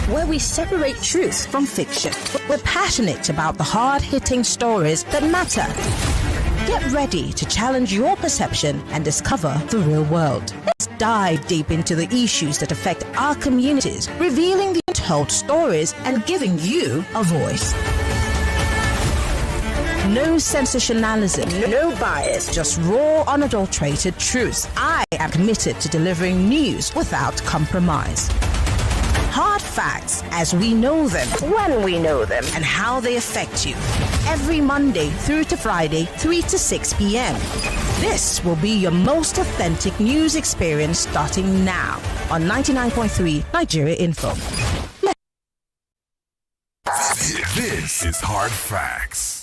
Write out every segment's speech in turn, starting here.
where we separate truth from fiction. We're passionate about the hard-hitting stories that matter. Get ready to challenge your perception and discover the real world. Let's dive deep into the issues that affect our communities, revealing the untold stories and giving you a voice. No sensationalism, no bias, just raw, unadulterated truth. I am committed to delivering news without compromise. Hard facts as we know them, when we know them, and how they affect you. Every Monday through to Friday, 3 to 6 p.m. This will be your most authentic news experience starting now on 99.3 Nigeria Info. This is Hard Facts.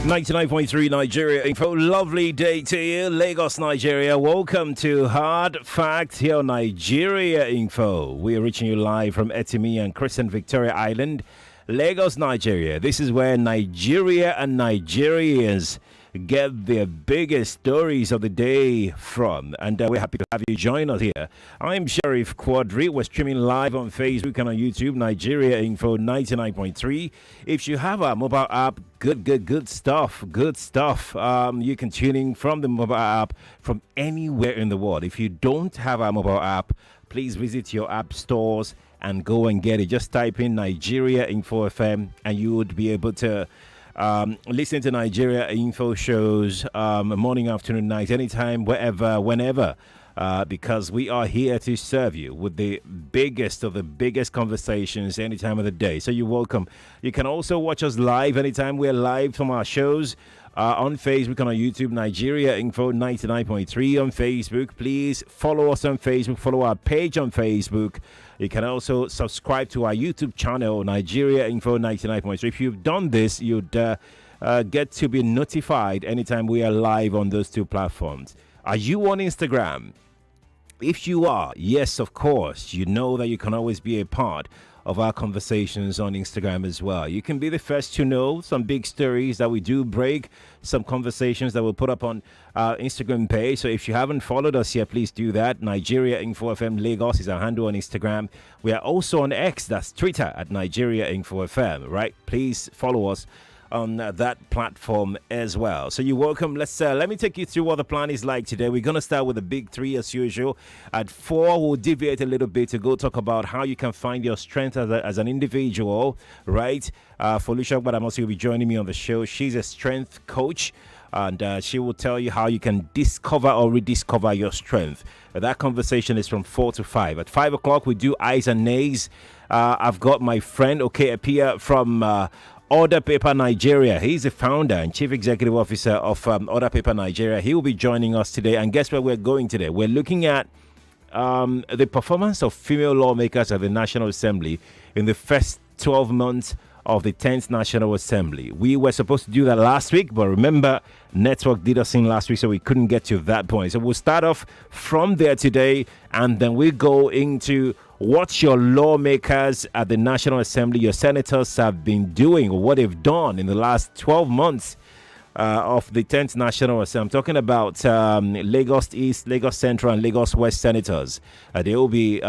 99.3 Nigeria Info. Lovely day to you, Lagos, Nigeria. Welcome to Hard Facts here on Nigeria Info. We are reaching you live from Etimi and Crescent Victoria Island, Lagos, Nigeria. This is where Nigeria and Nigerians get their biggest stories of the day from, and we're happy to have you join us here. I'm Sheriff Quadry. We're streaming live on Facebook and on YouTube, Nigeria Info 99.3. If you have a mobile app, good stuff. You can tune in from the mobile app from anywhere in the world. If you don't have a mobile app, please visit your app stores and go and get it. Just type in Nigeria Info FM and you would be able to listen to Nigeria Info shows morning, afternoon, night, anytime, wherever, whenever, because we are here to serve you with the biggest of the biggest conversations any time of the day. So you're welcome. You can also watch us live anytime we're live from our shows on Facebook and on YouTube, Nigeria Info 99.3 on Facebook. Please follow us on Facebook, follow our page on Facebook. You can also subscribe to our YouTube channel, Nigeria Info 99.3. If you've done this, you'd get to be notified anytime we are live on those two platforms. Are you on Instagram? If you are, yes, of course, you know that you can always be a part of our conversations on Instagram as well. You can be the first to know some big stories that we do break, some conversations that we'll put up on our Instagram page. So if you haven't followed us yet, please do that. Nigeria Info FM Lagos is our handle on Instagram. We are also on X, that's Twitter, at Nigeria Info FM, right? Please follow us on that platform as well. So you're welcome. Let me take you through what the plan is like today. We're going to start with the big three as usual. At 4, we'll deviate a little bit to go talk about how you can find your strength as an individual, right? Felicia Gbadamosi will be joining me on the show. She's a strength coach, and she will tell you how you can discover or rediscover your strength. That conversation is from 4 to 5. At 5 o'clock, we do Eyes and Nays. I've got my friend, Apia from Order Paper Nigeria. He's the founder and chief executive officer of Order Paper Nigeria. He will be joining us today. And guess where we're going today? We're looking at the performance of female lawmakers at the National Assembly in the first 12 months of the 10th National Assembly. We were supposed to do that last week, but remember, network did us in last week, so we couldn't get to that point. So we'll start off from there today, and then we go into what your lawmakers at the National Assembly, your senators have been doing, or what they've done in the last 12 months of the 10th National Assembly. I'm talking about Lagos East, Lagos Central, and Lagos West senators. They will be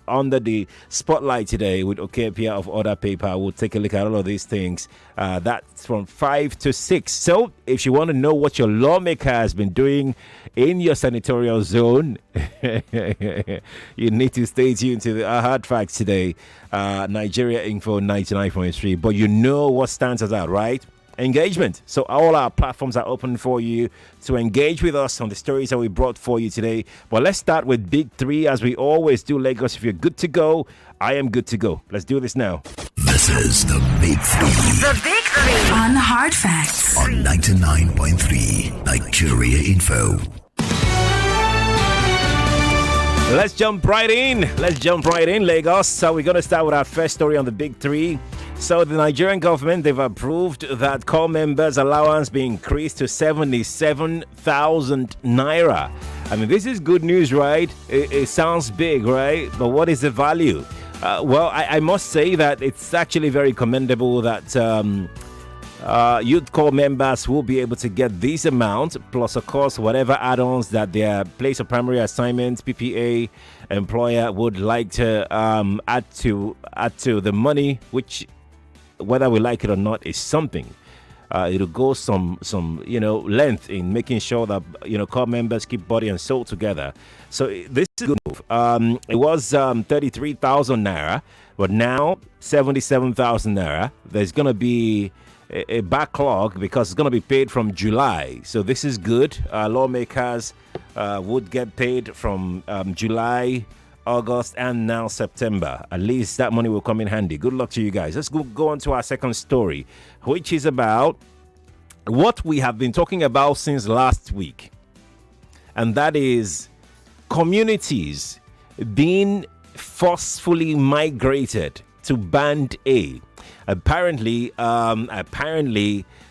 under the spotlight today with Okepia of Order Paper. We'll take a look at all of these things. That's from 5 to 6. So if you want to know what your lawmaker has been doing in your senatorial zone, you need to stay tuned to the Hard Facts today, Nigeria Info 99.3. But you know what stands us out, right? Engagement. So all our platforms are open for you to engage with us on the stories that we brought for you today. But let's start with Big 3 as we always do. Lagos, if you're good to go, I am good to go. Let's do this now. This is the Big 3. The Big 3 on Hard Facts on 99.3 Nigeria Info. Let's jump right in, Lagos. So we're going to start with our first story on the Big 3. So the Nigerian government, they've approved that core members' allowance be increased to 77,000 naira. I mean, this is good news, right? It sounds big, right? But what is the value? Well, I must say that it's actually very commendable that youth corps members will be able to get this amount, plus, of course, whatever add-ons that their place of primary assignment, PPA, employer would like to add to the money, which, whether we like it or not, is something. It'll go some length in making sure that corps members keep body and soul together. So this is a good move. It was 33,000 naira, but now 77,000 naira. There's going to be a backlog because it's going to be paid from July. So this is good. Lawmakers would get paid from July, August, and now September. At least that money will come in handy. Good luck to you guys. Let's go on to our second story, which is about what we have been talking about since last week, and that is communities being forcefully migrated to Band A. Apparently,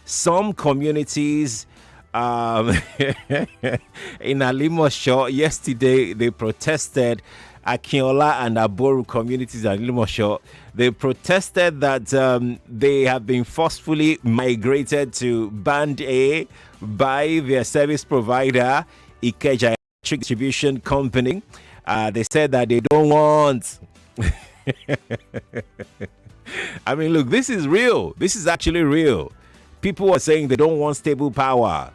some communities in Alimosho yesterday, they protested. Akinola and Aboru communities in Alimosho, they protested that they have been forcefully migrated to Band A by their service provider, Ikeja Electric Distribution Company. They said that they don't want. I mean, look, this is real. This is actually real. People are saying they don't want stable power.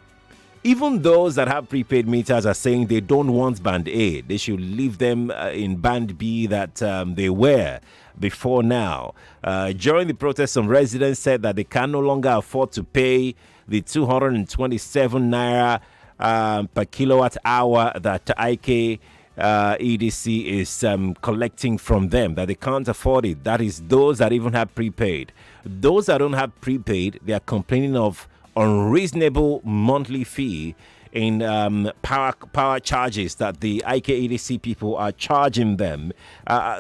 Even those that have prepaid meters are saying they don't want Band A. They should leave them in Band B that they were before now. During the protest, some residents said that they can no longer afford to pay the 227 naira per kilowatt hour that IK EDC is collecting from them, that they can't afford it. That is those that even have prepaid. Those that don't have prepaid, they are complaining of unreasonable monthly fee in power charges that the IKEDC people are charging them.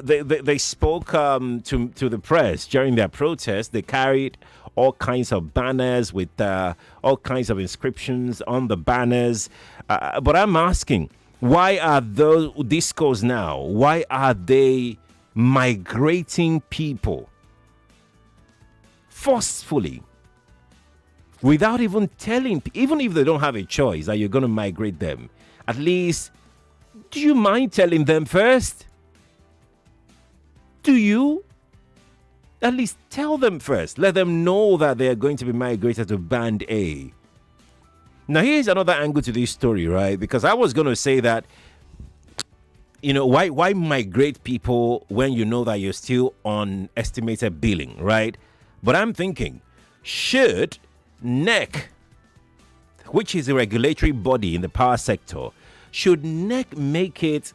They spoke to the press during their protest. They carried all kinds of banners with all kinds of inscriptions on the banners. But I'm asking, why are those discos now? Why are they migrating people forcefully? Without even telling, even if they don't have a choice that you're going to migrate them, at least, do you mind telling them first? Do you? At least tell them first. Let them know that they are going to be migrated to Band A. Now, here's another angle to this story, right? Because I was going to say that, why migrate people when you know that you're still on estimated billing, right? But I'm thinking, should NEC, which is a regulatory body in the power sector, should NEC make it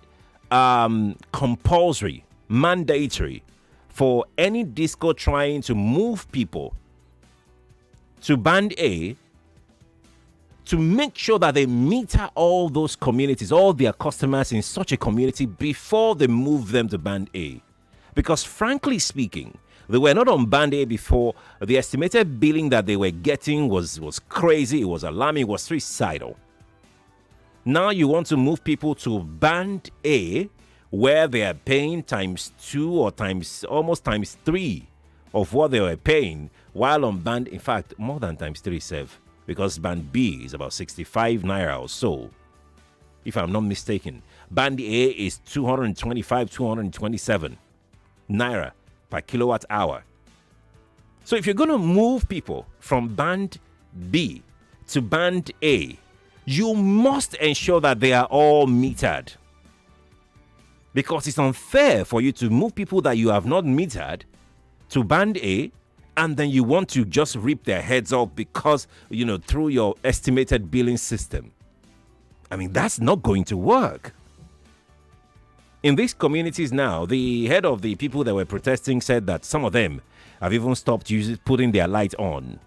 compulsory, mandatory for any disco trying to move people to Band A to make sure that they meter all those communities, all their customers in such a community before they move them to Band A? Because frankly speaking, they were not on Band A before. The estimated billing that they were getting was crazy. It was alarming. It was suicidal. Now you want to move people to Band A, where they are paying times 2 or almost times 3 of what they were paying, while on Band, in fact, more than times 3, because Band B is about 65 naira or so, if I'm not mistaken. Band A is 227 naira per kilowatt hour. So if you're going to move people from Band B to Band A, you must ensure that they are all metered. Because it's unfair for you to move people that you have not metered to Band A, and then you want to just rip their heads off because, through your estimated billing system. I mean, that's not going to work. In these communities now, the head of the people that were protesting said that some of them have even stopped putting their light on.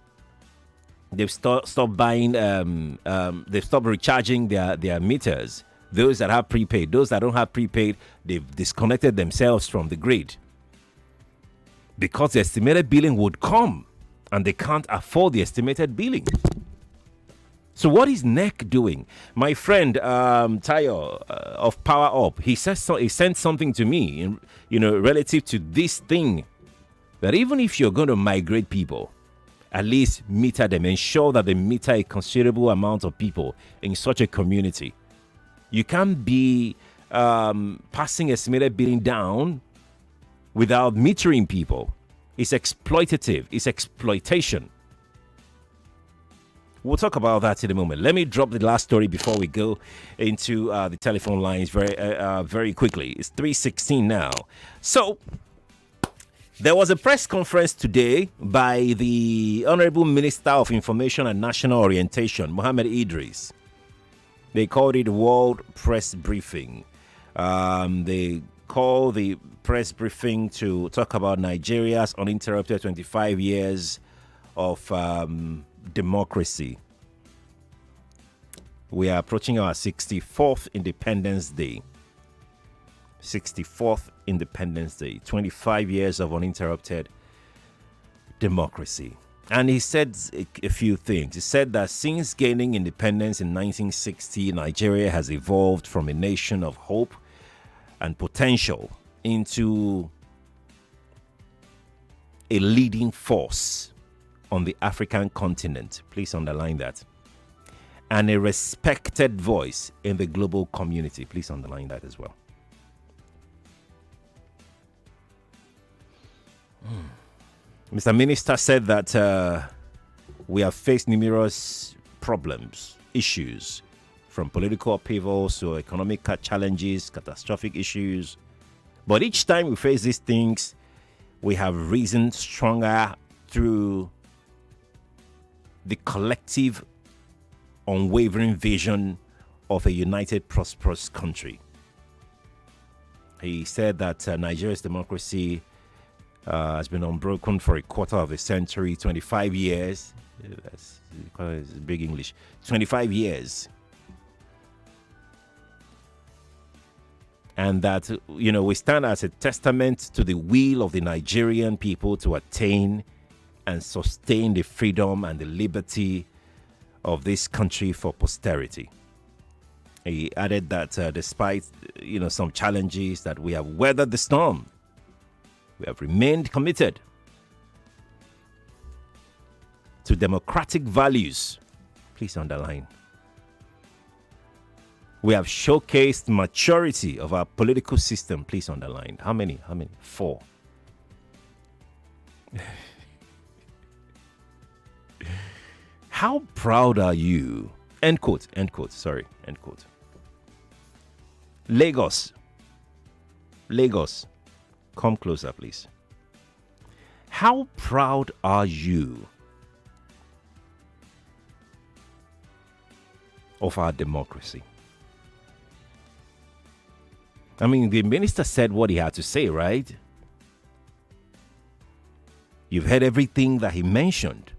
They've stopped buying, they've stopped recharging their meters. Those that have prepaid, those that don't have prepaid, they've disconnected themselves from the grid. Because the estimated billing would come and they can't afford the estimated billing. So what is NEC doing? My friend Tayo of Power Up, he sent something to me, relative to this thing, that even if you're going to migrate people, at least meter them, ensure that they meter a considerable amount of people in such a community. You can't be passing estimated billing down without metering people. It's exploitative. It's exploitation. We'll talk about that in a moment. Let me drop the last story before we go into the telephone lines very quickly. It's 3:16 now. So, there was a press conference today by the Honorable Minister of Information and National Orientation, Mohammed Idris. They called it World Press Briefing. They call the press briefing to talk about Nigeria's uninterrupted 25 years of democracy. We are approaching our 64th Independence Day. 64th Independence Day. 25 years of uninterrupted democracy. And he said a few things. He said that since gaining independence in 1960, Nigeria has evolved from a nation of hope and potential into a leading force on the African continent. Please underline that. And a respected voice in the global community. Please underline that as well. Mr. Minister said that we have faced numerous problems, issues, from political upheavals to economic challenges, catastrophic issues. But each time we face these things, we have risen stronger through the collective, unwavering vision of a united, prosperous country. He said that Nigeria's democracy has been unbroken for a quarter of a century, 25 years. That's big English. 25 years. And that, we stand as a testament to the will of the Nigerian people to attain and sustain the freedom and the liberty of this country for posterity. He added that despite, some challenges, that we have weathered the storm. We have remained committed to democratic values. Please underline. We have showcased maturity of our political system. Please underline. How many? 4. How proud are you? End quote. Sorry. End quote. Lagos. Come closer, please. How proud are you of our democracy? I mean, the minister said what he had to say, right? You've heard everything that he mentioned.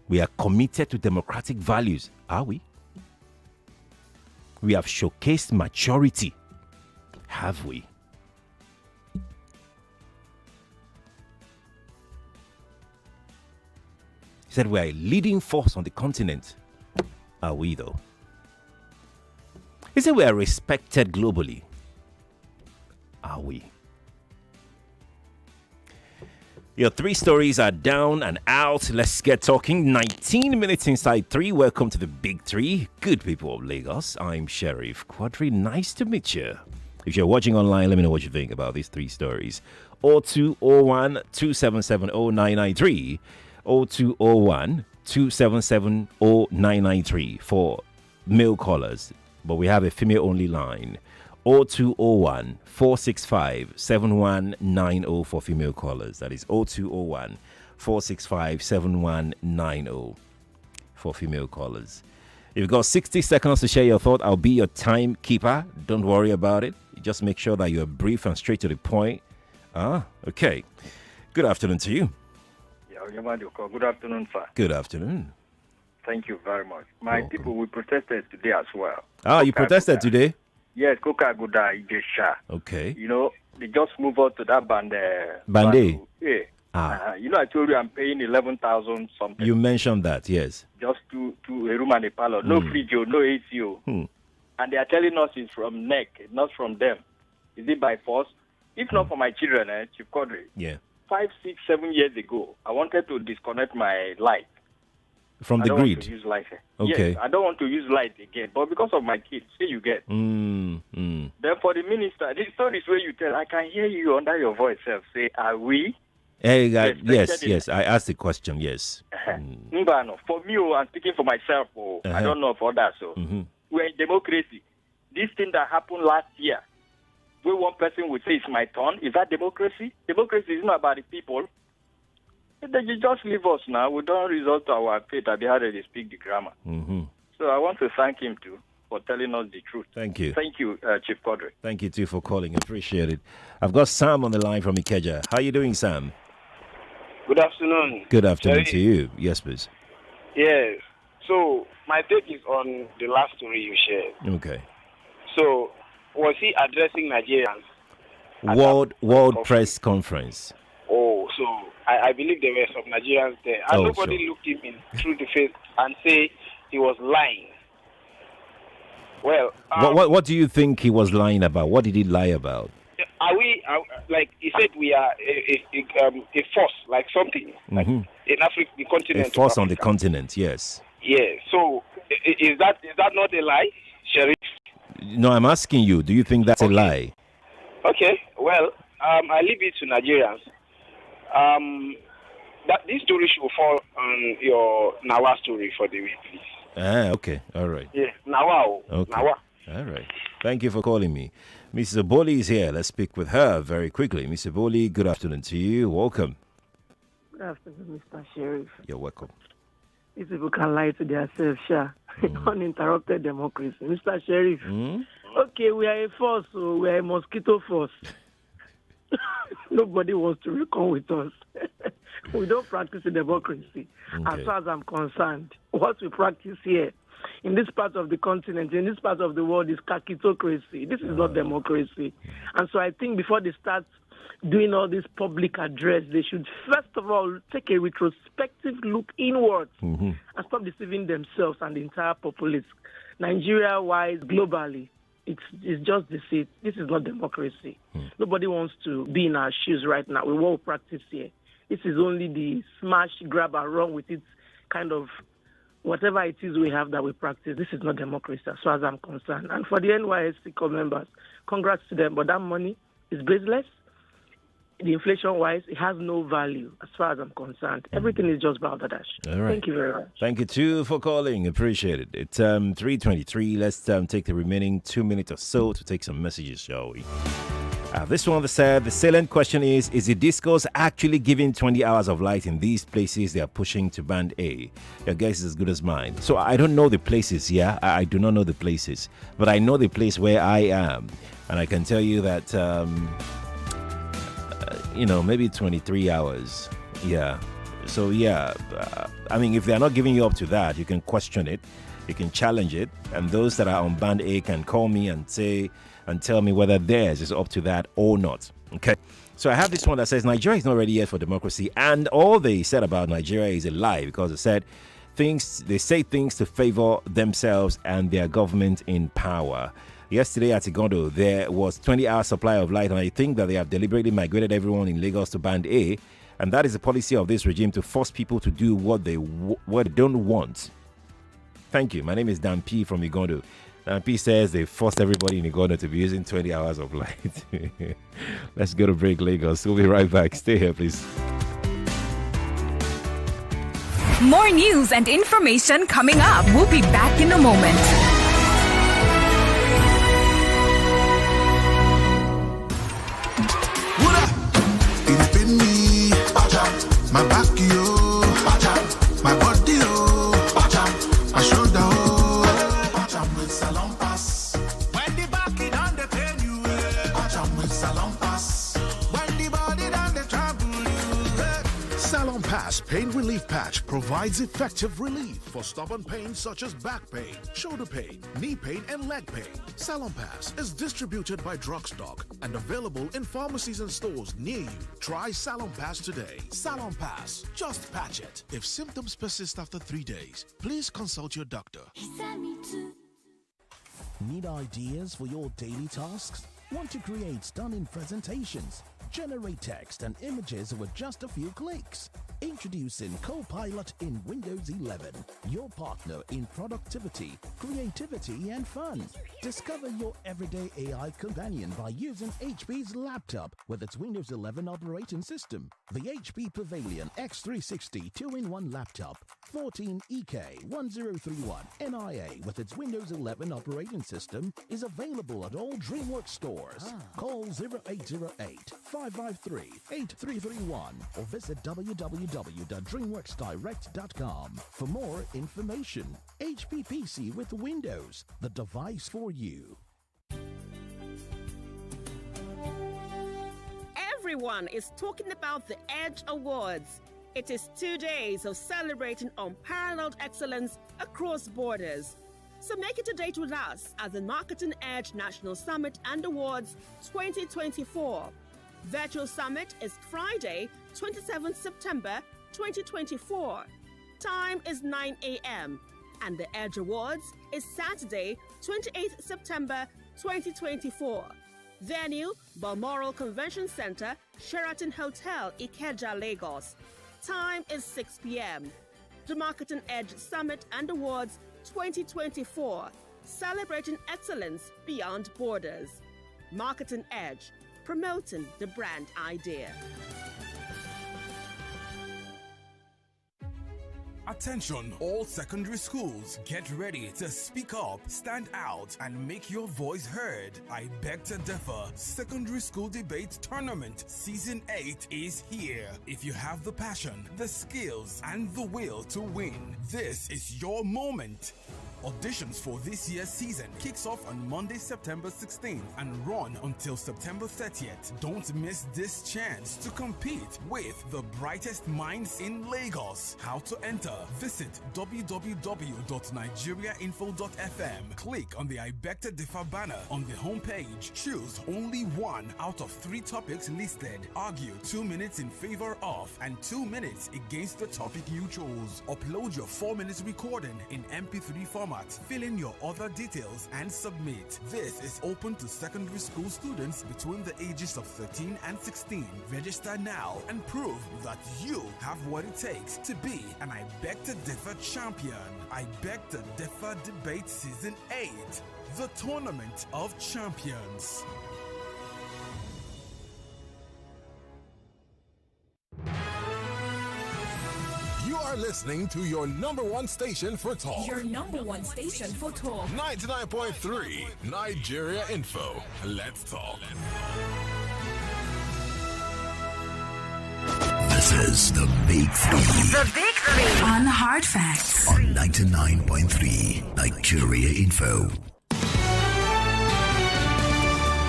We are committed to democratic values. Are we? We have showcased maturity. Have we? He said we are a leading force on the continent. Are we, though? He said we are respected globally. Are we? Your 3 stories are down and out. Let's get talking. 19 minutes inside 3. Welcome to the Big 3. Good people of Lagos. I'm Sheriff Quadry. Nice to meet you. If you're watching online, let me know what you think about these 3 stories. 0201 277 0993. 0201 277 0993 for male callers. But we have a female-only line. 0201 465 7190 for female callers. That is 0201 465 7190 for female callers. You've got 60 seconds to share your thought. I'll be your timekeeper. Don't worry about it. Just make sure that you're brief and straight to the point. Okay. Good afternoon to you. Good afternoon, sir. Good afternoon. Thank you very much. My people, we protested today as well. You protested today? Yes, Kokaguda Ijesha. Okay. They just move on to that Bande. Bande? Yeah. You know, I told you I'm paying 11,000 something. You mentioned that, yes. Just to a room and a parlor. No fridge, no ACO. And they are telling us it's from NEC, not from them. Is it by force? If not for my children, Chief Quadry. Yeah. 5, 6, 7 years ago, I wanted to disconnect my light. From the I don't grid? want to use light. Okay. Yes, I don't want to use light again. But because of my kids, say you get. Then for the minister, this story is where you tell, I can hear you under your voice say, are we? Hey, yes. I asked the question, yes. For me, I'm speaking for myself. I don't know for others. We're in democracy. This thing that happened last year, where one person would say it's my turn, is that democracy? Democracy is not about the people. You just leave us now. We don't resort to our fate. I'll be harder to speak the grammar. So I want to thank him too for telling us the truth. Thank you. Thank you, Chief Quadry. Thank you too for calling. Appreciate it. I've got Sam on the line from Ikeja. How are you doing, Sam? Good afternoon. Good afternoon Jerry. to you. Yes, please. Yes. So my take is on the last story you shared. Okay. So was he addressing Nigerians? World Press Conference. Oh, so I believe there were some Nigerians there. And nobody looked him through the face and say he was lying. Well, what do you think he was lying about? What did he lie about? Like he said, we are a force, like something, like in Africa, the continent. A force on the continent, yes. Yeah. So is that not a lie, Sheriff? No, I'm asking you. Do you think that's a lie? Okay. Well, I leave it to Nigerians. That this story should fall on your Nawa story for the week, please. Okay. All right. Yeah, Nawa. Okay. Nawa. All right. Thank you for calling me. Mrs. Oboli is here. Let's speak with her very quickly. Mrs. Oboli, good afternoon to you. Welcome. Good afternoon, Mr. Sheriff. You're welcome. These people can lie to themselves, uninterrupted democracy. Mr. Sheriff, okay, we are a force, so we are a mosquito force. Nobody wants to reckon with us. We don't practice democracy. As far as I'm concerned, what we practice here, in this part of the continent, in this part of the world, is kakitocracy. This is not democracy. And so I think before they start doing all this public address, they should first of all take a retrospective look inwards and stop deceiving themselves and the entire populace. Nigeria-wise, globally, it's just deceit. This is not democracy. Nobody wants to be in our shoes right now. We won't practice here. This is only the smash, grab, and run with it kind of whatever it is we have that we practice. This is not democracy as far as I'm concerned. And for the NYSC members, congrats to them. But that money is baseless. The inflation-wise, it has no value as far as I'm concerned. Everything is just balderdash. All right. Thank you very much. Thank you, too, for calling. Appreciate it. It's 3:23. Let's take the remaining 2 minutes or so to take some messages, shall we? This one said, the salient question is the discourse actually giving 20 hours of light in these places they are pushing to Band A? Your guess is as good as mine. So I don't know the places, I do not know the places. But I know the place where I am. And I can tell you that... maybe 23 hours. Yeah. So, I mean, if they're not giving you up to that, you can question it. You can challenge it. And those that are on Band A can call me and tell me whether theirs is up to that or not. Okay. So I have this one that says Nigeria is not ready yet for democracy. And all they said about Nigeria is a lie because they say things to favor themselves and their government in power. Yesterday at Igondo, there was 20-hour supply of light, and I think that they have deliberately migrated everyone in Lagos to Band A, and that is the policy of this regime to force people to do what they don't want. Thank you. My name is Dan P. from Igondo. Dan P. says they forced everybody in Igondo to be using 20 hours of light. Let's go to break, Lagos. We'll be right back. Stay here, please. More news and information coming up. We'll be back in a moment. My back, yo, my body, my shoulder, with salon pass. When the back is on the pain, you with salon pass. When the body on the trouble, you salon Salon Pass Pain Relief Patch provides effective relief for stubborn pain such as back pain, shoulder pain, knee pain, and leg pain. Salon Pass is distributed by Drugstock and available in pharmacies and stores near you. Try Salon Pass today. Salon Pass, just patch it. If symptoms persist after 3 days, please consult your doctor. Need ideas for your daily tasks? Want to create stunning presentations? Generate text and images with just a few clicks. Introducing Copilot in Windows 11, your partner in productivity, creativity, and fun. Discover your everyday AI companion by using HP's laptop with its Windows 11 operating system. The HP Pavilion X360 2-in-1 laptop, 14EK1031 NIA with its Windows 11 operating system is available at all DreamWorks stores. Call 0808-553-8331 or visit www.dreamworksdirect.com for more information. HP PC with Windows, the device for you. Everyone is talking about the Edge Awards. It is 2 days of celebrating unparalleled excellence across borders. So make it a date with us at the Marketing Edge National Summit and Awards 2024. Virtual Summit is Friday, 27th September 2024. Time is 9 a.m. And the Edge Awards is Saturday, 28th September 2024. Venue, Balmoral Convention Center, Sheraton Hotel, Ikeja, Lagos. Time is 6 p.m. The Marketing Edge Summit and Awards 2024, celebrating excellence beyond borders. Marketing Edge, promoting the brand idea. Attention, all secondary schools, get ready to speak up, stand out, and make your voice heard. I Beg to Differ Secondary School Debate Tournament Season 8 is here. If you have the passion, the skills, and the will to win, this is your moment. Auditions for this year's season kicks off on Monday, September 16th and run until September 30th. Don't miss this chance to compete with the brightest minds in Lagos. How to enter? Visit www.nigeriainfo.fm. Click on the I Beg to Differ banner on the homepage. Choose only one out of 3 topics listed. Argue 2 minutes in favor of and 2 minutes against the topic you chose. Upload your 4 minutes recording in MP3 format. Fill in your other details and submit. This is open to secondary school students between the ages of 13 and 16. Register now and prove that you have what it takes to be an I Beg to Differ champion. I Beg to Differ Debate Season 8, the Tournament of Champions. You are listening to your number one station for talk. Your number one station for talk. 99.3 Nigeria Info. Let's talk. This is the Big Three. The Big Three on Hard Facts on 99.3 Nigeria Info.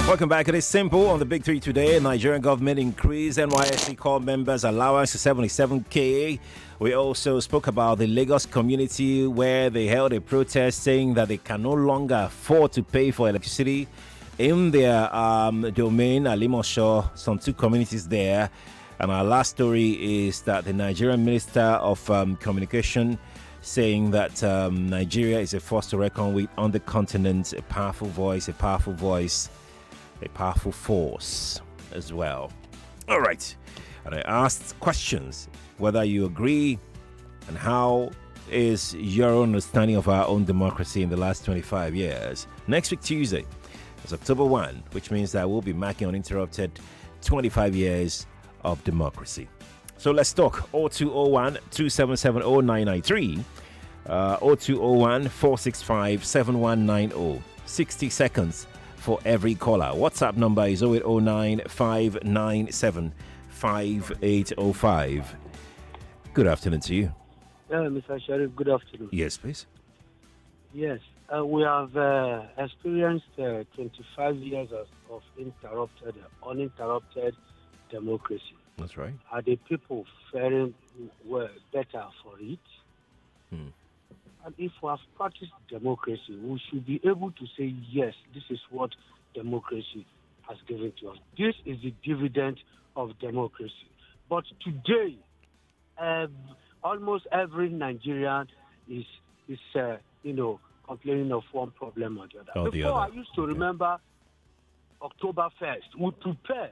Welcome back. It is simple on the Big Three today. Nigerian government increased NYSC corps members' allowance to 77K. We also spoke about the Lagos community where they held a protest saying that they can no longer afford to pay for electricity in their domain, Alimosho, some 2 communities there. And our last story is that the Nigerian Minister of Communication saying that Nigeria is a force to reckon with on the continent, a powerful voice, a powerful force as well. All right. And I asked questions whether you agree and how is your understanding of our own democracy in the last 25 years. Next week, Tuesday, is October 1, which means that we'll be marking uninterrupted 25 years of democracy. So let's talk. 0201 277 0993, 0201 465 7190. 60 seconds for every caller. WhatsApp number is 0809 597 5805. Good afternoon to you. Mr. Sheriff, good afternoon. Yes, please. Yes, we have experienced 25 years of uninterrupted democracy. That's right. Are the people faring better for it? And if we have practiced democracy, we should be able to say, yes, this is what democracy has given to us. This is the dividend of democracy. But today, almost every Nigerian is complaining of one problem or the other. Before, I used to remember October 1st. We prepare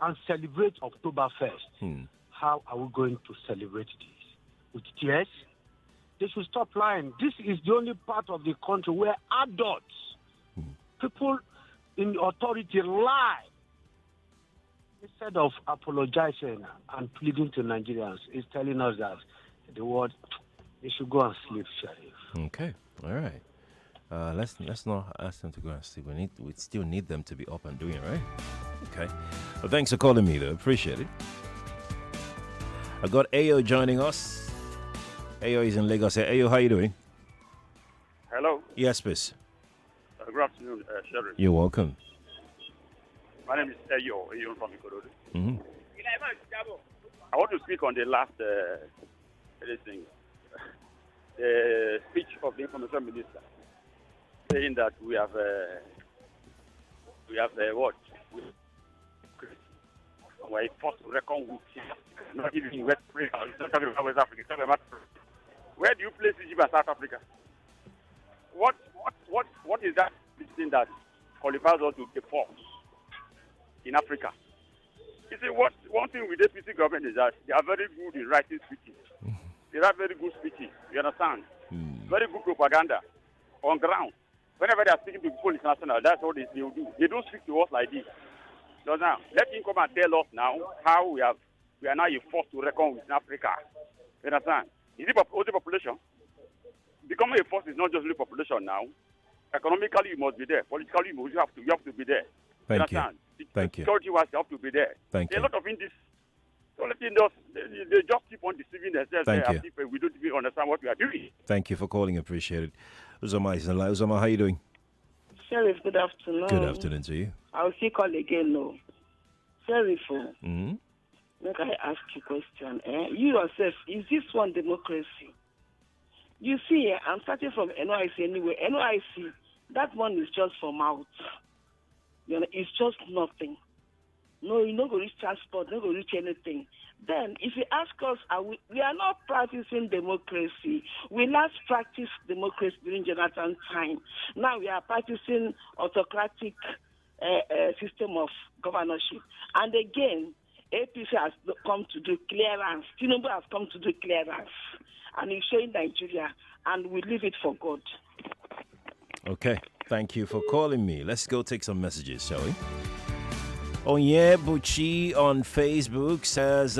and celebrate October 1st. How are we going to celebrate this? With tears? They should stop lying. This is the only part of the country where adults, people in authority lie. Instead of apologizing and pleading to Nigerians, it's telling us that the world, they should go and sleep, Sheriff. Okay, all right. Let's not ask them to go and sleep. We still need them to be up and doing it, right? Okay. Well, thanks for calling me, though. Appreciate it. I got Ayo joining us. Ayo is in Lagos. Ayo, how you doing? Hello. Yes, please. Good afternoon, Sheriff. You're welcome. My name is Ayo from Ikorodu. Mm-hmm. I want to speak on the last speech of the information minister, saying that we have what? We're forced to reckon with not even West Africa. It's not talking about West Africa. It's talking about where do you place Egypt and South Africa? What is that thing that qualifies us to the force in Africa? You see, one thing with the APC government is that they are very good in writing speeches. They have very good speeches. You understand? Very good propaganda on ground. Whenever they are speaking to people international, that's what they will do. They don't speak to us like this. So now, let him come and tell us now how we are now forced to reckon with Africa. You understand? Is it only population? Becoming a force is not just only population now. Economically, you must be there. Politically, you have to be there. Thank you. Understand? Thank you. Security-wise, you have to be there. Thank There you. are a lot of indies. So they just keep on deceiving themselves. Thank you. As if we don't even understand what we are doing. Thank you for calling. Appreciate it. Uzoma is in line. Uzoma, how you doing? Sheriff, good afternoon. Good afternoon to you. I'll see call again, no. Sheriff, Mm-hmm. make I ask you a question. You yourself, is this one democracy? You see, I'm starting from NYSC anyway. NYSC, that one is just for mouth. You know, it's just nothing. No, you don't go reach transport, don't go reach anything. Then, if you ask us, we are not practicing democracy. We last practiced democracy during Jonathan's time. Now we are practicing autocratic system of governorship. And again, APC has come to do clearance. Tinubu has come to do clearance. And he's showing Nigeria, and we leave it for God. Okay. Thank you for calling me. Let's go take some messages, shall we? Onyebuchi on Facebook says,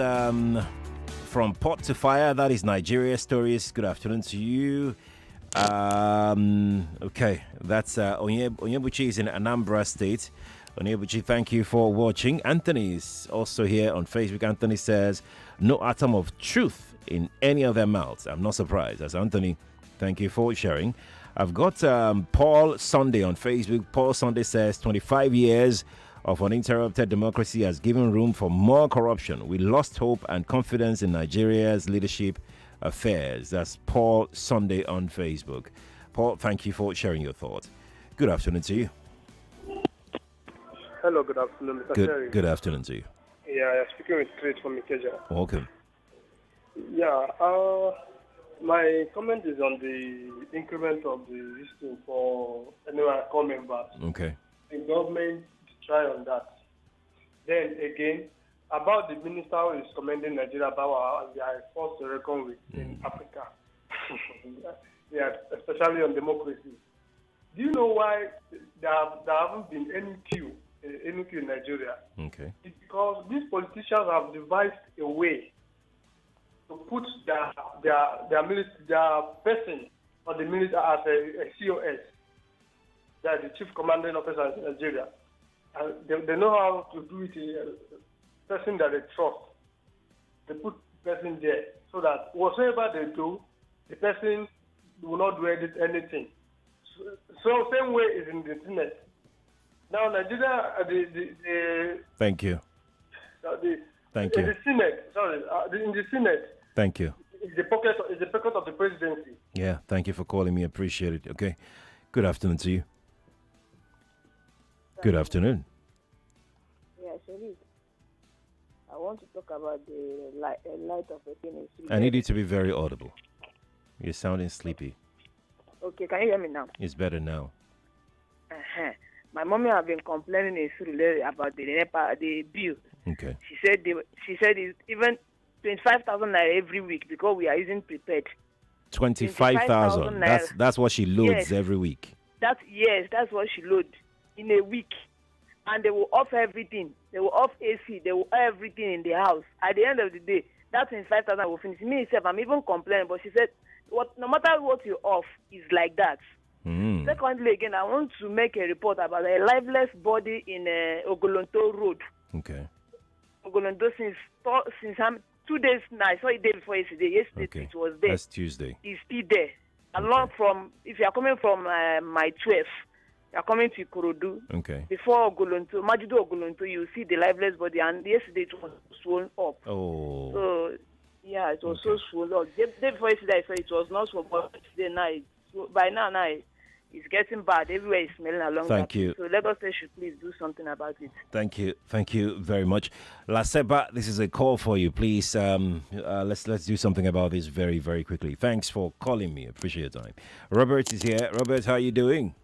from pot to fire, that is Nigeria Stories. Good afternoon to you. Okay, that's Onyebuchi is in Anambra State. Onyebuchi, thank you for watching. Anthony is also here on Facebook. Anthony says, no atom of truth in any of their mouths. I'm not surprised. That's Anthony. Thank you for sharing. I've got Paul Sunday on Facebook. Paul Sunday says 25 years of uninterrupted democracy has given room for more corruption. We lost hope and confidence in Nigeria's leadership affairs. That's Paul Sunday on Facebook. Paul, thank you for sharing your thoughts. Good afternoon to you. Hello, good afternoon, Mr. Terry. Good afternoon to you. Yeah, you're speaking with Chris from Ikeja. Welcome. Yeah, my comment is on the increment of the listing for core members. Okay. The government to try on that. Then again, about the minister who is commending Nigeria about they are forced to reckon with in Africa. Yeah, especially on democracy. Do you know why there haven't been any coup in Nigeria? Okay. It's because these politicians have devised a way to put their person on the military as a COS, that the chief commanding officer in Nigeria. And they know how to do it, a person that they trust. They put the person there so that whatever they do, the person will not do anything. So same way is in the internet. Now Nigeria, Thank you. Thank you. In the Senate, in the Senate. Thank you. It's the pocket of the presidency. Yeah, thank you for calling me. Appreciate it. Okay. Good afternoon to you. Good afternoon. Yeah, Sharif. I want to talk about the light of the thing. I need you to be very audible. You're sounding sleepy. Okay, can you hear me now? It's better now. My mommy have been complaining in Surulere about the bill. Okay. She said it's even 25,000 naira every week because we are using prepaid. 25,000. That's what she loads every week. That's what she loads in a week. And they will off everything. They will off AC. They will off everything in the house. At the end of the day, that 25,000 will finish. Me myself, I'm even complaining, but she said, no matter what you off, it's like that. Secondly, again, I want to make a report about a lifeless body in Ogolonto Road. Okay. Ogolonto since 2 days now. I saw it day before yesterday. Yesterday it was there. That's Tuesday. It's still there. Along from, if you are coming from my 12, you are coming to Ikorodu. Okay. Before Ogolonto, Majudo Ogolonto, you see the lifeless body, and yesterday it was swollen up. Oh. So, yeah, it was so swollen up. Day before yesterday, I saw it was not swollen, but today night, by now, it's getting bad. Everywhere is smelling along. Thank you. So Lagos State should please do something about it. Thank you. Thank you very much. Laseba, this is a call for you. Please, let's do something about this very, very quickly. Thanks for calling me. Appreciate your time. Robert is here. Robert, how are you doing?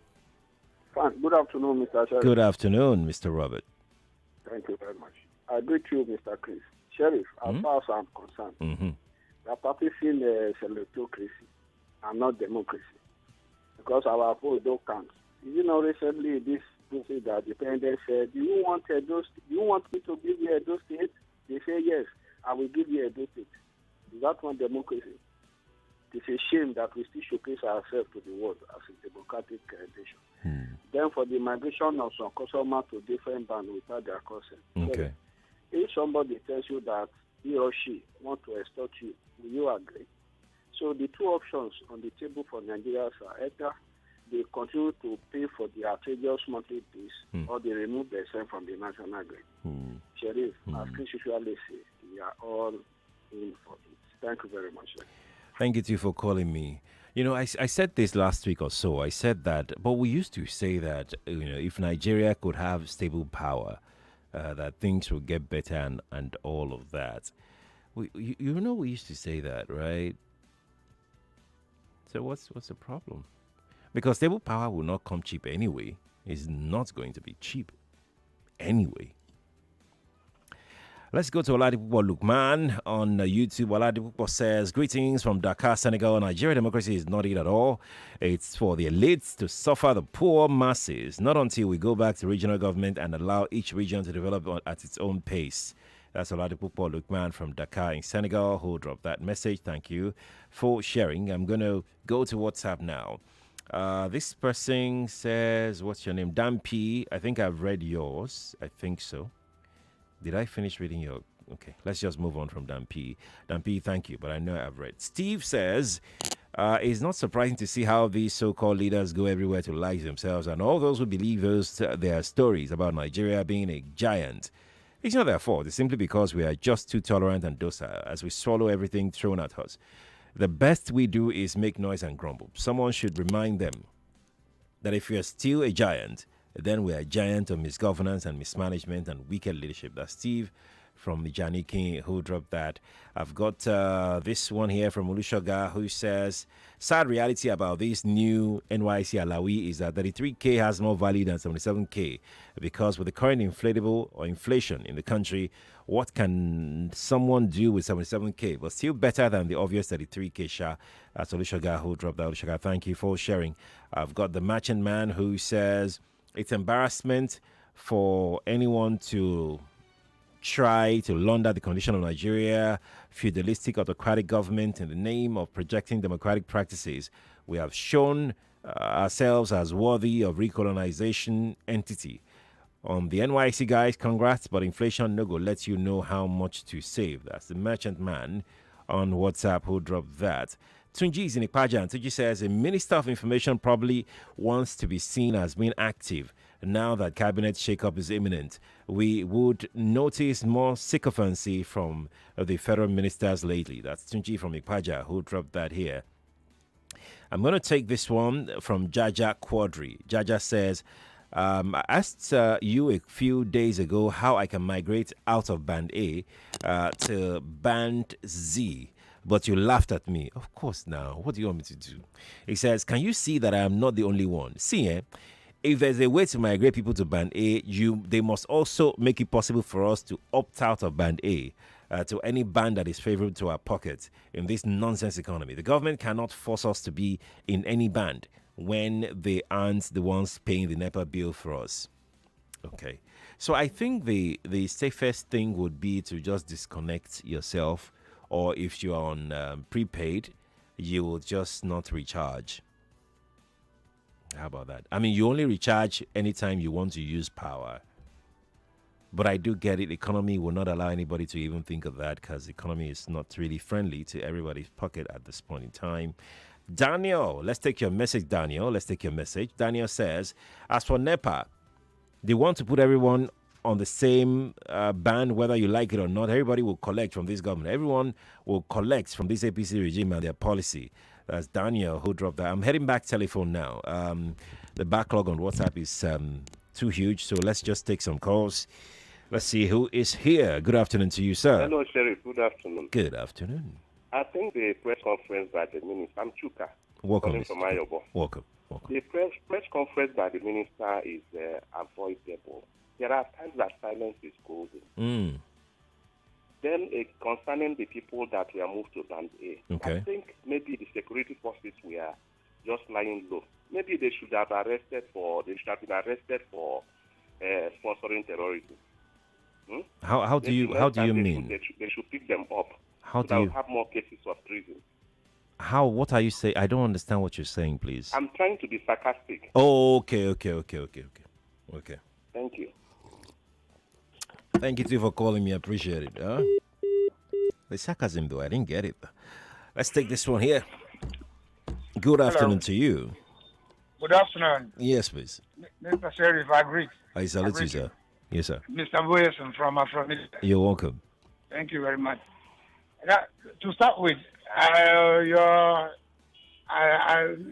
Fine. Good afternoon, Mr. Sheriff. Good afternoon, Mr. Robert. Thank you very much. I greet you, Mr. Chris. Sheriff, as far as I'm concerned, we are practicing celebratocracy and not democracy. Because our vote don't count. You know, recently this person that dependent said, do you want me to give you Edo State? They say yes, I will give you Edo State. Is that one democracy? It's a shame that we still showcase ourselves to the world as a democratic nation. Then for the migration of some customers to different bands without their consent. Okay. So if somebody tells you that he or she want to extort you, will you agree? So the two options on the table for Nigerians are either they continue to pay for the outrageous monthly fees or they remove themselves from the national grid. Sheriff, as Chris usually say, we are all in for it. Thank you very much, sir. Thank you too for calling me. You know, I said this last week or so. I said that, but we used to say that, if Nigeria could have stable power, that things would get better and all of that. We used to say that, right? So what's the problem? Because stable power will not come cheap anyway. It's not going to be cheap anyway. Let's go to Oladipupo Lukman on YouTube. Oladipupo says, greetings from Dakar, Senegal. Nigeria democracy is not it at all. It's for the elites to suffer the poor masses. Not until we go back to regional government and allow each region to develop at its own pace. That's Oladipupo Lukman from Dakar in Senegal who dropped that message. Thank you for sharing. I'm going to go to WhatsApp now. This person says, what's your name? Dampi. I think I've read yours. I think so. Did I finish reading your... Okay, let's just move on from Dampi. Dampi, thank you, but I know I've read. Steve says, it's not surprising to see how these so-called leaders go everywhere to lie to themselves and all those who believe their stories about Nigeria being a giant. It's not their fault. It's simply because we are just too tolerant and docile as we swallow everything thrown at us. The best we do is make noise and grumble. Someone should remind them that if we are still a giant, then we are a giant of misgovernance and mismanagement and wicked leadership. That's Steve from Mijani King who dropped that. I've got this one here from Olushoga who says, sad reality about this new NYSC Alawi is that 33K has more value than 77K because with the current inflatable or inflation in the country, what can someone do with 77K? But still better than the obvious 33K Sha. That's Olushoga who dropped that. Olushoga, thank you for sharing. I've got the merchant man who says, it's embarrassment for anyone to try to launder the condition of Nigeria, feudalistic autocratic government in the name of projecting democratic practices. We have shown ourselves as worthy of recolonization entity. The NYSC guys, congrats, but inflation no go lets you know how much to save. That's the merchant man on WhatsApp who dropped that. Tunji is in Ipaja, and Tunji says a minister of information probably wants to be seen as being active now that cabinet shakeup is imminent, we would notice more sycophancy from the federal ministers lately. That's Tunji from Ikpaja who dropped that here. I'm going to take this one from Jaja Quadry. Jaja says, I asked you a few days ago how I can migrate out of Band A to Band Z, but you laughed at me. Of course now. What do you want me to do? He says, can you see that I am not the only one? See, if there's a way to migrate people to Band A, they must also make it possible for us to opt out of Band A to any band that is favorable to our pockets in this nonsense economy. The government cannot force us to be in any band when they aren't the ones paying the NEPA bill for us. Okay. So I think the safest thing would be to just disconnect yourself, or if you're on prepaid, you will just not recharge. How about that? I mean, you only recharge anytime you want to use power. But I do get it. Economy will not allow anybody to even think of that, because the economy is not really friendly to everybody's pocket at this point in time. Daniel, let's take your message, Daniel. Let's take your message. Daniel says, as for NEPA, they want to put everyone on the same band, whether you like it or not. Everybody will collect from this government. Everyone will collect from this APC regime and their policy. That's Daniel who dropped that. I'm heading back telephone now. The backlog on WhatsApp is too huge, so let's just take some calls. Let's see who is here. Good afternoon to you, sir. Hello, Sheriff. Good afternoon. Good afternoon. I think the press conference by the minister, I'm Chuka, Welcome, from Ayobo. Welcome. The press conference by the minister is avoidable. There are times that silence is golden. Then concerning the people that were moved to Band A, I think maybe the security forces were just lying low. Maybe they should have been arrested for sponsoring terrorism. How do you mean? They should pick them up. How so do you have more cases of treason? What are you saying? I don't understand what you're saying, please. I'm trying to be sarcastic. Oh, okay. Thank you. Thank you too for calling me. I appreciate it. The sarcasm, though, I didn't get it. Let's take this one here. Good afternoon to you. Good afternoon. Yes, please. Mr. Sheriff, I agree. I salute you, sir. Yes, sir. Mr. Boyerson from You're welcome. Thank you very much. To start with,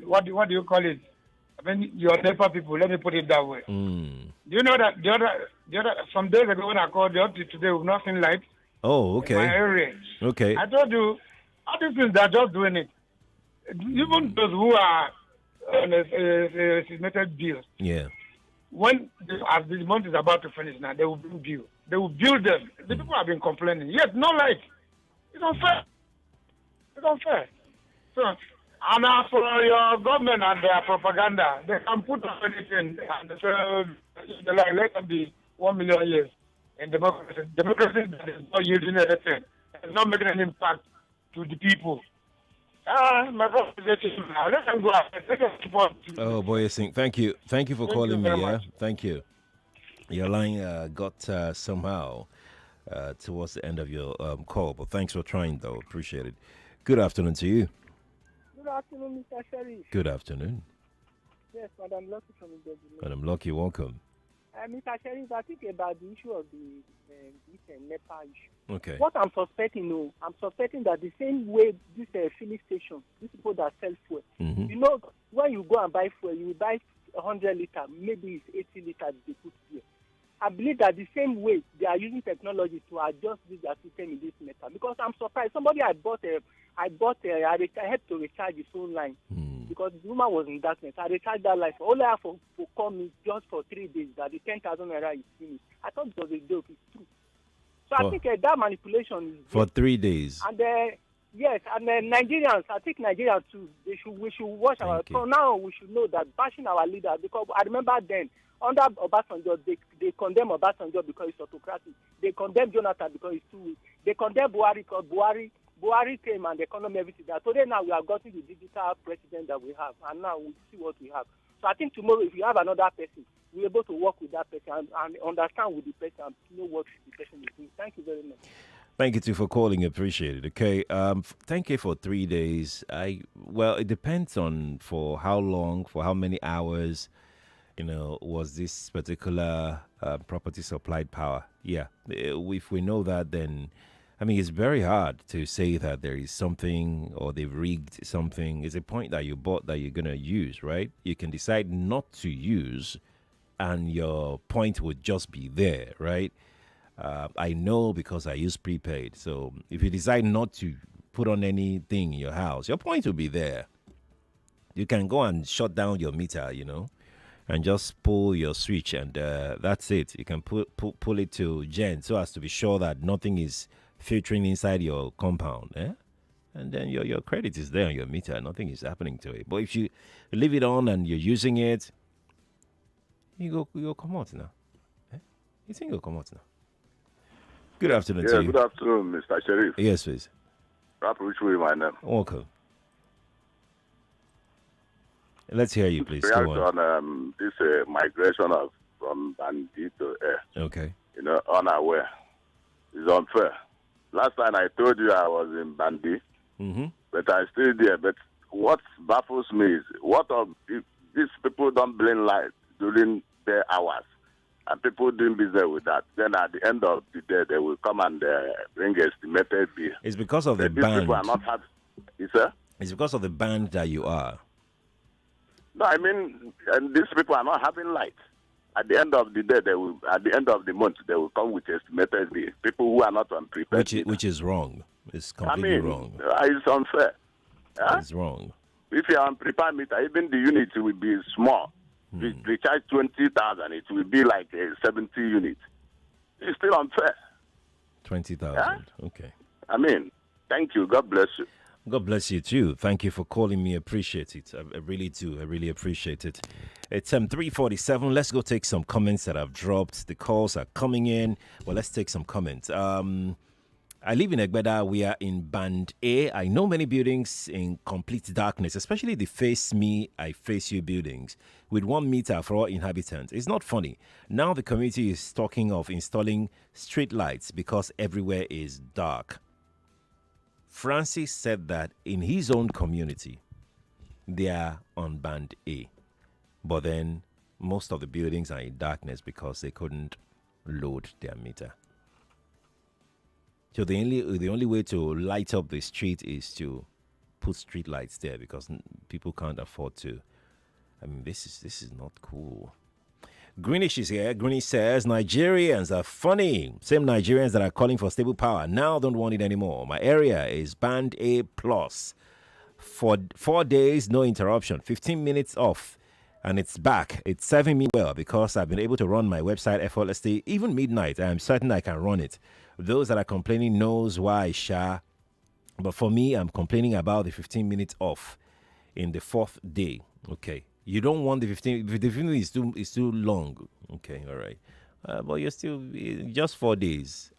what do you call it? I mean, your NEPA people, let me put it that way. Do you know that the other some days ago when I called the other today, we've not seen light. Oh, okay. In my area. Okay. I told you, all these things, they're just doing it. Even those who are on a estimated bill. Yeah. When as the month is about to finish now, they will build. They will build them. The people have been complaining. Yet no light. It's unfair. So, and as for your government and their propaganda, they can put up anything and say, let them be 1 million years in democracy. Democracy that is not using anything. It's not making an impact to the people. My brother, let them go ahead. Let them support. Oh, boy, thank you. Thank you for calling me. Much. Thank you. Your line got somehow towards the end of your call, but thanks for trying, though. Appreciate it. Good afternoon to you. Good afternoon, Mr. Sheriff. Good afternoon. Yes, Madam Lucky from Ibeji. Madam Lucky, welcome. Mr. Sheriff, I think about the issue of this NEPA issue. Okay. What I'm suspecting, that the same way this filling station, these people that sell fuel, you know, when you go and buy fuel, you buy 100 liters, maybe it's 80 liters they put here. I believe that the same way they are using technology to adjust this system in this matter. Because I'm surprised. Somebody I helped to recharge his phone line because the woman was in darkness. I recharged that line. All I have to call me just for 3 days that the 10,000 naira is finished. I thought it was a joke. It's true. So I think that manipulation is for 3 days. And yes, and Nigerians, I think Nigerians too, we should watch our. So now we should know that bashing our leaders, because I remember then under Obasanjo, they condemn Obasanjo because he's autocratic. They condemn Jonathan because he's too weak. They condemn Buhari because Buhari came and the economy, everything. That today now we have gotten the digital president that we have, and now we see what we have. So I think tomorrow, if you have another person, we're able to work with that person and understand with the person and know what the person is doing. Thank you very much. Thank you too for calling. Appreciate it. Okay. Thank you for 3 days. It depends on for how long, for how many hours. was this particular property supplied power? Yeah. If we know that, then I mean, it's very hard to say that there is something or they've rigged something. It's a point that you bought that you're going to use, right? You can decide not to use and your point would just be there, right? I know because I use prepaid. So if you decide not to put on anything in your house, your point will be there. You can go and shut down your meter, and just pull your switch and that's it. You can pull it to gen so as to be sure that nothing is filtering inside your compound, and then your credit is there on your meter. Nothing is happening to it. But if you leave it on and you're using it, you come out now. You think you'll come out now? Good afternoon to you. Good afternoon, Mr. Sheriff. Yes, please. Which way my name? Welcome. Let's hear you, please. React Go on. on this migration from Bandi to air. Okay. Unaware. It's unfair. Last time I told you I was in Bandi, but I'm still there. But what baffles me is if these people don't bring light during their hours, and people doing business with that, then at the end of the day, they will come and bring estimated bill. It's because of the These band. people are not happy. Yes, sir? It's because of the band that you are. No, I mean, and these people are not having light. At the end of the day, at the end of the month, they will come with estimated bill. People who are not on prepaid. Which is wrong. It's completely wrong. It's unfair. Huh? It's wrong. If you are on prepaid meter, even the unit will be small. If they charge 20,000, it will be like a 70 unit. It's still unfair. 20,000. Okay. I mean, thank you. God bless you. God bless you too. Thank you for calling me. Appreciate it. I really do. I really appreciate it. It's 3:47. Let's go take some comments that I've dropped. The calls are coming in. Well, let's take some comments. I live in Egbeda. We are in Band A. I know many buildings in complete darkness, especially the Face Me, I Face You buildings, with 1 meter for all inhabitants. It's not funny. Now the community is talking of installing street lights because everywhere is dark. Francis said that in his own community, they are on Band A. But then most of the buildings are in darkness because they couldn't load their meter. So the only way to light up the street is to put street lights there because people can't afford to. I mean, this is not cool. Greenish is here. Greenish says Nigerians are funny. Same Nigerians that are calling for stable power now don't want it anymore. My area is Band A plus. For 4 days, no interruption. 15 minutes off. And it's back. It's serving me well because I've been able to run my website effortlessly. Even midnight, I am certain I can run it. Those that are complaining knows why, Sha. But for me, I'm complaining about the 15 minutes off in the 4th day. Okay. You don't want the 15. If the 15 is too long. Okay, all right. But you're still just 4 days.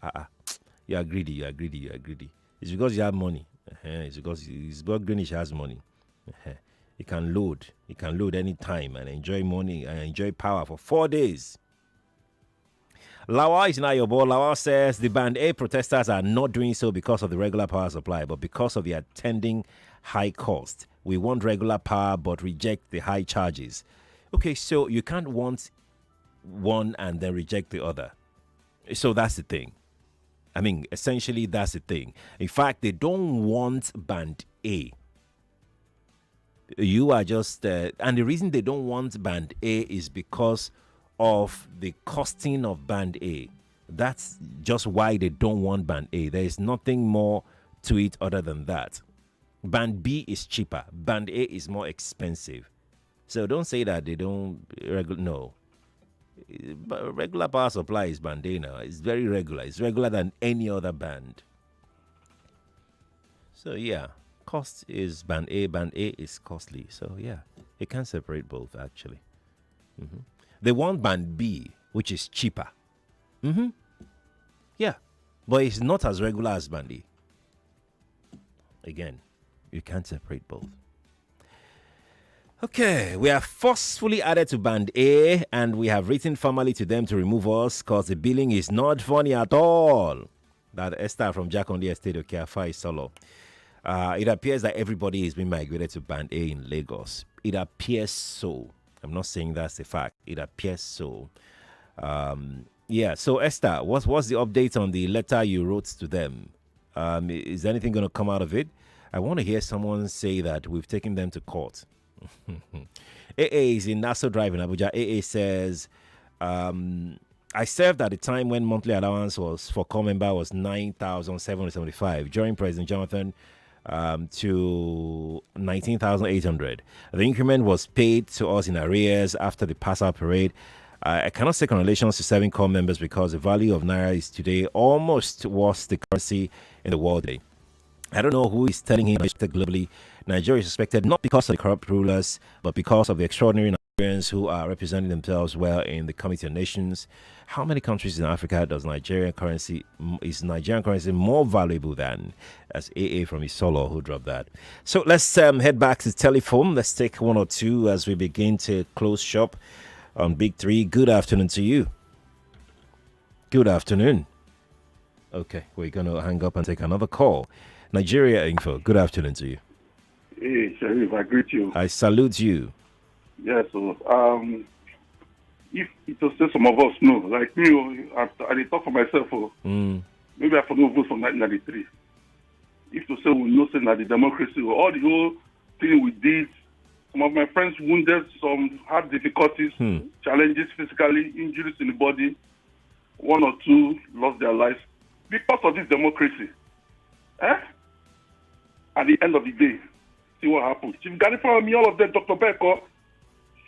You are greedy. You are greedy. You are greedy. It's because you have money. It's because Greenish has money. He can load. He can load any time and enjoy money and enjoy power for 4 days. Lawa is not your ball. Lawa says the Band A protesters are not doing so because of the regular power supply, but because of the attending high cost. We want regular power, but reject the high charges. Okay, so you can't want one and then reject the other. So that's the thing. I mean, essentially, that's the thing. In fact, they don't want Band A. You are just... and the reason they don't want Band A is because of the costing of Band A. That's just why they don't want Band A. There is nothing more to it other than that. Band B is cheaper. Band A is more expensive. So don't say that they don't... No. Regular power supply is Band A now. It's very regular. It's regular than any other band. So yeah, cost is Band A. Band A is costly. So yeah, you can't separate both actually. They want Band B, which is cheaper. Yeah, but it's not as regular as Band A. Again, you can't separate both. Okay, we are forcefully added to Band A, and we have written formally to them to remove us because the billing is not funny at all. That Esther from Jack on the Estate of Kiafa is solo. It appears that everybody is being migrated to Band A in Lagos. It appears so. I'm not saying that's a fact. It appears so. Yeah. So Esther, what's the update on the letter you wrote to them? Is anything going to come out of it? I want to hear someone say that we've taken them to court. AA is in Nassau Drive in Abuja. AA says, I served at the time when monthly allowance was for core member was 9,775 during President Jonathan to 19,800. The increment was paid to us in arrears after the pass-out parade. I cannot say congratulations to serving core members because the value of Naira is today almost worth the currency in the world today. I don't know who is telling him globally. Nigeria is suspected not because of the corrupt rulers, but because of the extraordinary Nigerians who are representing themselves well in the Committee of Nations. How many countries in Africa is Nigerian currency more valuable than? As AA from Isolo who dropped that. So let's head back to the telephone. Let's take one or two as we begin to close shop on Big Three. Good afternoon to you. Good afternoon. Okay, we're going to hang up and take another call. Nigeria Info, good afternoon to you. Hey, Sharif, I greet you. I salute you. Yeah, so, if it was just some of us know, like me, I talk for myself, maybe I forgot vote from 1993. If to say we know saying that the democracy, all the whole thing we did, some of my friends wounded, some had difficulties, challenges physically, injuries in the body, one or two lost their lives because of this democracy. At the end of the day, see what happens. Chief Gani from me, all of them, Dr. Beko,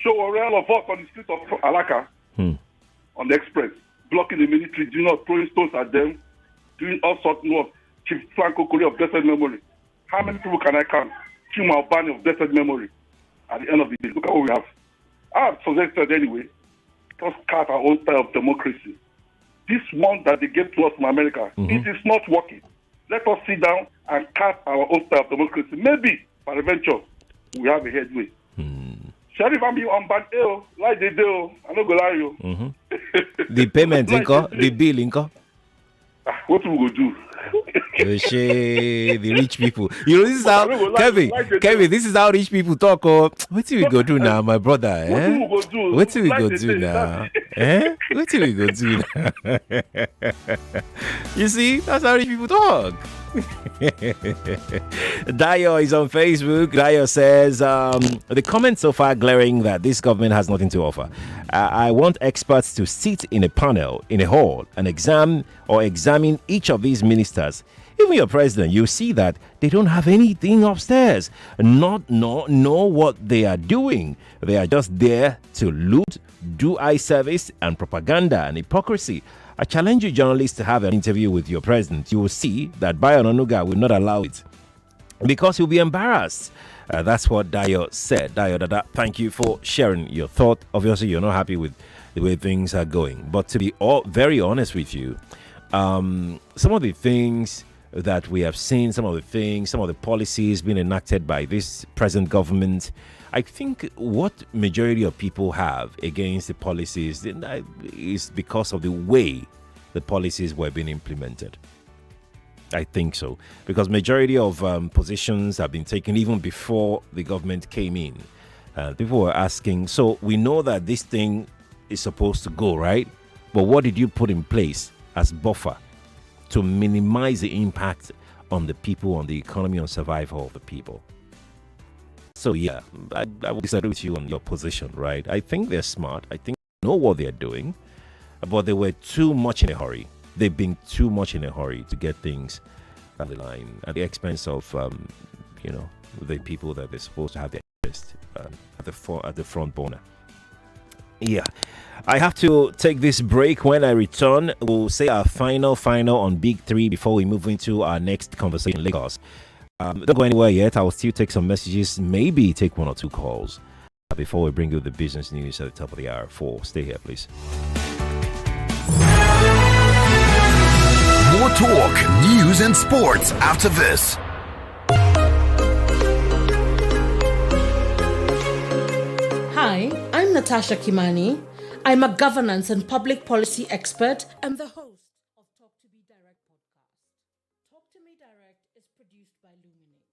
show a real of us on the street of Alaka, on the express, blocking the military, doing not throwing stones at them, doing all sorts of work. Chief Franco Kuri of blessed memory. How many people can I count? Chief Albani of blessed memory. At the end of the day, look at what we have. I have suggested anyway, let's cut our own style of democracy. This one that they gave to us from America, it is not working. Let us sit down and cut our own style of democracy. Maybe, peradventure, we have a headway. Sheriff, I'm on bad ill, like they do. I don't go lie you. The payment, the bill, what we go do? The rich people. You know, this is how Kevin, this is how rich people talk. What do we go do now, my brother? What do we go do now? What do we go do now? You see, that's how rich people talk. Dayo is on Facebook. Dayo says, the comments so far glaring that this government has nothing to offer. I want experts to sit in a panel, in a hall, and examine each of these ministers. Even your president, you see that they don't have anything upstairs. Know what they are doing. They are just there to loot, do eye service, and propaganda and hypocrisy. I challenge you journalists to have an interview with your president. You will see that Bayo Onanuga will not allow it because he'll be embarrassed. That's what Dayo said. Dayo Dada, thank you for sharing your thought. Obviously, you're not happy with the way things are going. But to be very honest with you, some of the things that we have seen, some of the policies being enacted by this present government, I think what majority of people have against the policies is because of the way the policies were being implemented. I think so. Because majority of positions have been taken even before the government came in. People were asking, so we know that this thing is supposed to go, right? But what did you put in place as buffer to minimize the impact on the people, on the economy, on survival of the people? So yeah, I would disagree with you on your position, right? I think they're smart. I think they know what they're doing, but they were too much in a hurry. They've been too much in a hurry to get things at the line at the expense of, the people that they're supposed to have their interest at the front burner. Yeah, I have to take this break. When I return, we'll say our final on Big Three before we move into our next conversation in Lagos. Don't go anywhere yet. I will still take some messages, maybe take one or two calls before we bring you the business news at the top of the hour. Stay here, please. More talk, news, and sports after this. Hi, I'm Natasha Kimani. I'm a governance and public policy expert and the host of Talk to Me Direct podcast. Talk to Me Direct is produced by Luminate.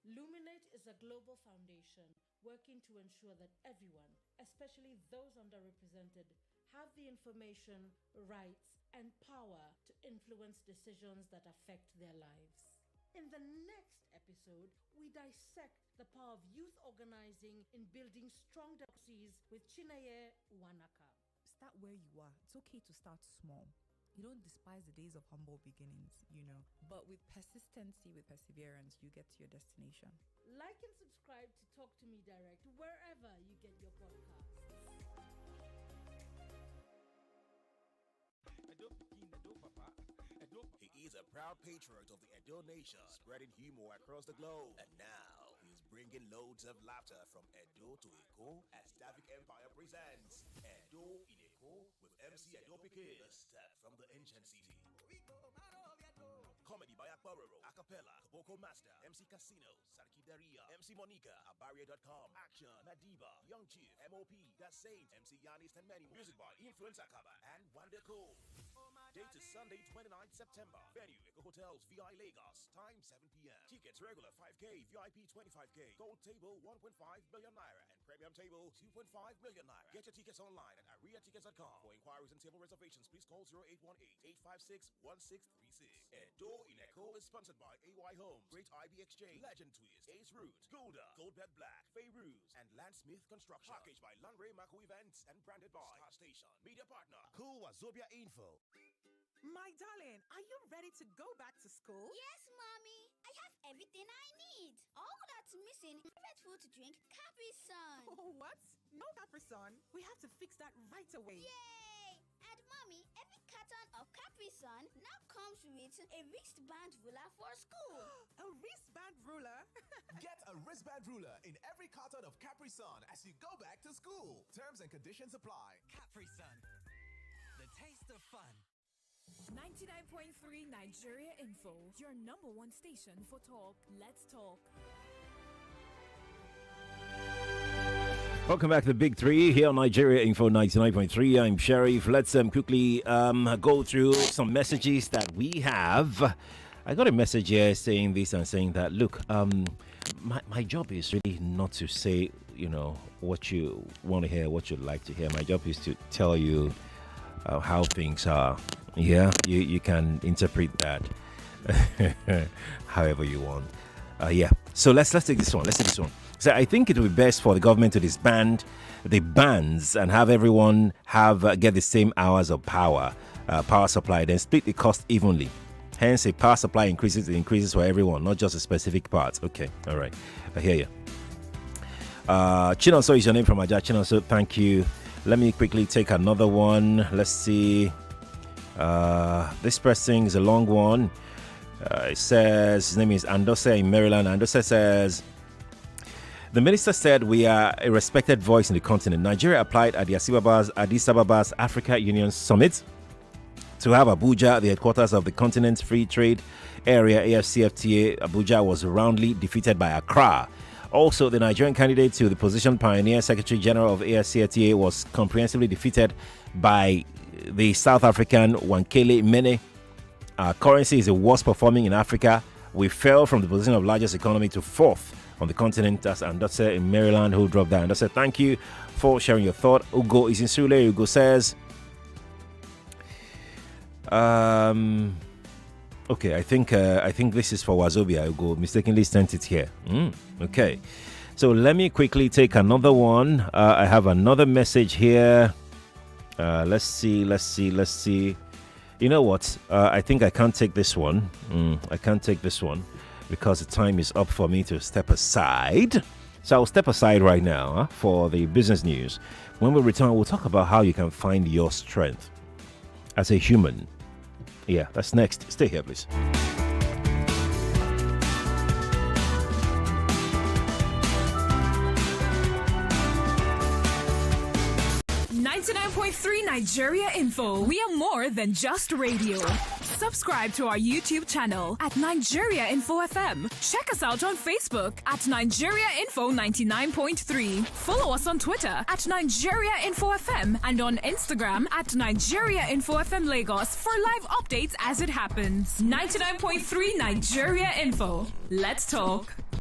Luminate is a global foundation working to ensure that everyone, especially those underrepresented, have the information, rights, and power to influence decisions that affect their lives. In the next episode, we dissect the power of youth organizing in building strong democracies with Chineye Wanaka. Start where you are. It's okay to start small. You don't despise the days of humble beginnings, But with persistency, with perseverance, you get to your destination. Like and subscribe to Talk to Me Direct wherever you get your podcasts. He is a proud patriot of the Edo nation, spreading humor across the globe. And now, he's bringing loads of laughter from Edo to Eko as Davic Empire presents Edo in Eko with MC Edo Piquet, the step from the ancient city. Comedy by Akbaroro, Acapella, Kaboko Master, MC Casino, Sarki Daria, MC Monica, Abaria.com, Action, Madiba, Young Chief, MOP, The Saint, MC Yanis, and many. Music by Influence Akaba and Wonderco. Date is Sunday, 29th September. Venue, Eco Hotels, VI Lagos. Time 7 p.m. Tickets regular 5K, VIP 25K. Gold table 1.5 million naira and premium table 2.5 million naira. Get your tickets online at ariatickets.com. For inquiries and table reservations, please call 0818-856-1636. Edo in Echo is sponsored by AY Homes, Great IB Exchange, Legend Twist, Ace Root, Golda, Goldbed Black, Fayruz, and Landsmith Construction. Packaged by Lanre Mako Events and branded by Star Station. Media partner, Cool Wazobia Info. My darling, are you ready to go back to school? Yes, Mommy. I have everything I need. All that's missing is favorite food to drink, Capri Sun. Oh, what? No Capri Sun? We have to fix that right away. Yay! And Mommy, every carton of Capri Sun now comes with a wristband ruler for school. A wristband ruler? Get a wristband ruler in every carton of Capri Sun as you go back to school. Terms and conditions apply. Capri Sun, the taste of fun. 99.3 Nigeria Info, your number one station for talk. Let's talk. Welcome back to the Big Three here on Nigeria Info 99.3. I'm Sheriff. Let's quickly go through some messages that we have. I got a message here saying this and saying that. Look, my job is really not to say, what you want to hear, what you'd like to hear. My job is to tell you how things are. Yeah, you can interpret that however you want. So let's take this one. So I think it would be best for the government to disband the bans and have everyone get the same hours of power supply, then split the cost evenly. Hence, if power supply increases, it increases for everyone, not just a specific part. Okay, all right, I hear you. Chinonso is your name from Aja. Chinonso, thank you. Let me quickly take another one. Let's see. This person is a long one. It says his name is Andose in Maryland. Andose says, the minister said we are a respected voice in the continent. Nigeria applied at the Addis Ababa's Africa Union Summit to have Abuja the headquarters of the continent's free trade area, AFCFTA. Abuja was roundly defeated by Accra. Also, the Nigerian candidate to the position, Pioneer Secretary General of AFCFTA, was comprehensively defeated by the South African Wankele Mene. Our currency is the worst performing in Africa. We fell from the position of largest economy to fourth on the continent. That's Andotse in Maryland who dropped that. Andotse, thank you for sharing your thought. Ugo is in Sule. Ugo says, okay, I think this is for Wazobia. Ugo mistakenly sent it here. Okay, so let me quickly take another one. I have another message here. Let's see. You know what? I think I can't take this one. I can't take this one because the time is up for me to step aside. So I'll step aside right now for the business news. When we return, we'll talk about how you can find your strength as a human. Yeah, that's next. Stay here, please. 99.3 Nigeria Info. We are more than just radio. Subscribe to our YouTube channel at Nigeria Info FM. Check us out on Facebook at Nigeria Info 99.3. Follow us on Twitter at Nigeria Info FM and on Instagram at Nigeria Info FM Lagos for live updates as it happens. 99.3 Nigeria Info. Let's talk.